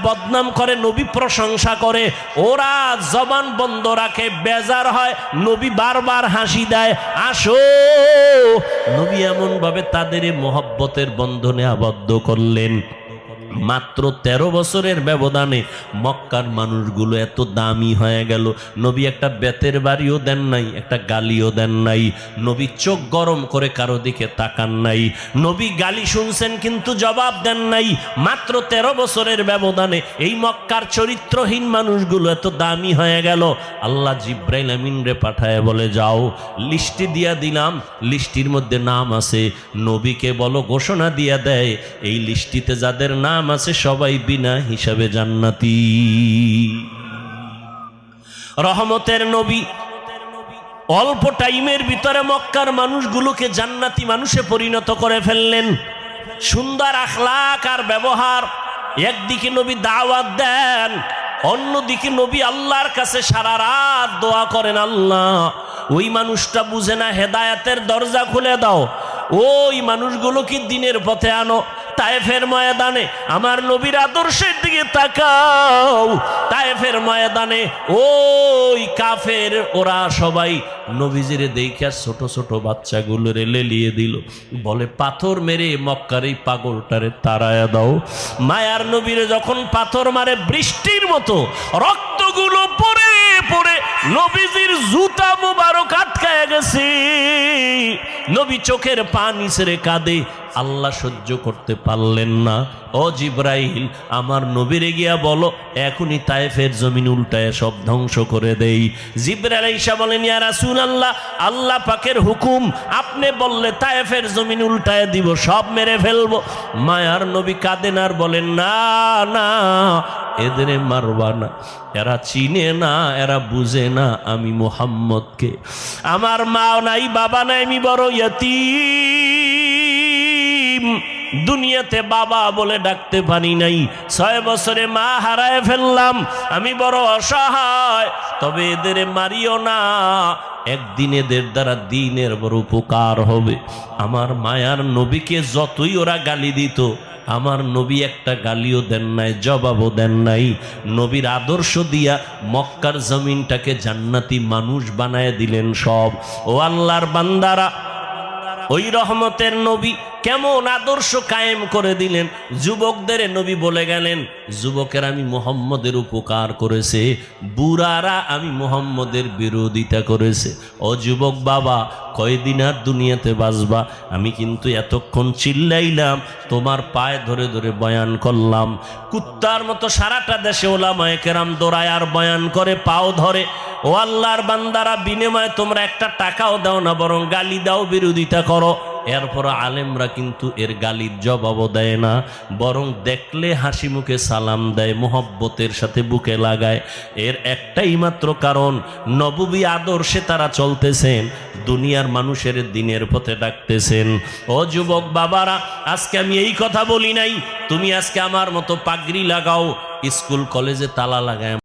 বদনাম করে, নবী প্রশংসা করে, ওরা জবান বন্ধ রাখে, বেজার হয়, নবী বারবার হাসি দেয়, আসো। নবী এমন ভাবে তাদের মোহব্বতের বন্ধনে আবদ্ধ করলেন, মাত্র 13 বছরের ব্যবধানে মক্কার মানুষগুলো এত দামি হয়ে গেল। নবী একটা বেতের বাড়িও দেন নাই, একটা গালিও দেন নাই, নবী চোখ গরম করে কারো দিকে তাকান নাই, নবী গালি শুনছেন কিন্তু জবাব দেন নাই। মাত্র 13 বছরের ব্যবধানে এই মক্কার চরিত্রহীন মানুষগুলো এত দামি হয়ে গেল। আল্লাহ জিব্রাইল আমিন রে পাঠায় বলে, যাও লিস্টি দিয়া দিলাম, লিস্টির মধ্যে নাম আছে, নবীকে বলো ঘোষণা দিয়া দেয় এই লিস্টিতে যাদের নাম আছে সবাই বিনা হিসাবে জান্নাতি। রহমতের নবী অল্প টাইমের ভিতরে মক্কার মানুষগুলোকে জান্নাতি মানুষে পরিণত করে ফেললেন। সুন্দর আখলাক আর ব্যবহার। একদিকে নবী দাওয়াত দেন, অন্যদিকে নবী আল্লাহর কাছে সারা রাত দোয়া করেন, আল্লাহ ওই মানুষটা বুঝে না, হেদায়েতের দরজা খুলে দাও, ওই মানুষগুলোকে দিনের পথে আনো। তায়েফের ময়দানে আমার নবীর আদর্শের দিকে তাকাও। তায়েফের ময়দানে ওই কাফের ওরা সবাই নবীজিরে দেখে ছোট ছোট বাচ্চাগুলোরে লেলিয়ে দিল, বলে পাথর মেরে মক্কার এই পাগলটারে তাড়ায়া দাও। মায়ার নবীরে যখন পাথর মারে বৃষ্টির মতো রক্তগুলো পড়ে পড়ে নবীজির জুতা মুবারক আটকায় গেছে। নবী চোখের পানি ছেড়ে কাঁদে, আল্লাহ সহ্য করতে পারলেন না। ও জিব্রাইল, আমার নবীরে গিয়া বলো এখনই তায়েফের জমিন উল্টায় সব ধ্বংস করে দেই। জিব্রাইল আইসা বলেন, ইয়া রাসূলুল্লাহ, আল্লাহ পাকের হুকুম, আপনি বললে তায়েফের জমিন উল্টায় দিব, সব মেরে ফেলবো। মায়ার নবী কাঁদেন আর বলেন, না না, এদের মারবা না, এরা চিনে না, এরা বুঝে না আমি মুহাম্মদকে। আমার মা নাই, বাবা নাই, আমি বড় ইয়তীম, দুনিয়াতে বাবা বলে ডাকতে পারি নাই, 6 বছরে মা হারায় ফেললাম, আমি বড় অসহায়। তবে এদের মারিও না, একদিন এদের দ্বারা দিনের বড় উপকার হবে। আমার মায়ার নবীকে যতই ওরা গালি দিত, আমার নবী একটা গালিও দেন নাই, জবাবও দেন নাই। নবীর আদর্শ দিয়া মক্কার জমিনটাকে জান্নাতি মানুষ বানায় দিলেন সব। ও আল্লাহর বান্দারা, ওই রহমতের নবী কেমন আদর্শ কায়েম করে দিলেন। যুবকদের নবী বলে গেলেন, যুবকের আমি মুহাম্মদের উপকার করেছে, বুড়ারা আমি মুহাম্মদের বিরোধিতা করেছে। ও যুবক বাবা, কয়দিন আর দুনিয়াতে বাঁচবা? আমি কিন্তু এতক্ষণ চিল্লাইলাম, তোমার পায়ে ধরে ধরে বয়ান করলাম, কুত্তার মতো সারাটা দেশে ওলামায়ে কেরাম দৌড়ায় আর বয়ান করে, পাও ধরে। ও আল্লাহর বান্দারা, বিনিময়ে তোমরা একটা টাকাও দাও না, বরং গালি দাও, বিরোধিতা করো। এরপর আলেমরা কিন্তু এর গালির জবাবও দেয় না, বরং দেখলে হাসি মুখে সালাম দেয়, মোহব্বতের সাথে বুকে লাগায়। এর একটাই মাত্র কারণ, নববী আদর্শে তারা চলতেছেন, দুনিয়ার মানুষের দিনের পথে ডাকতেছেন। ও যুবক বাবারা, আজকে আমি এই কথা বলি নাই তুমি আজকে আমার মতো পাগড়ি লাগাও, স্কুল কলেজে তালা লাগায়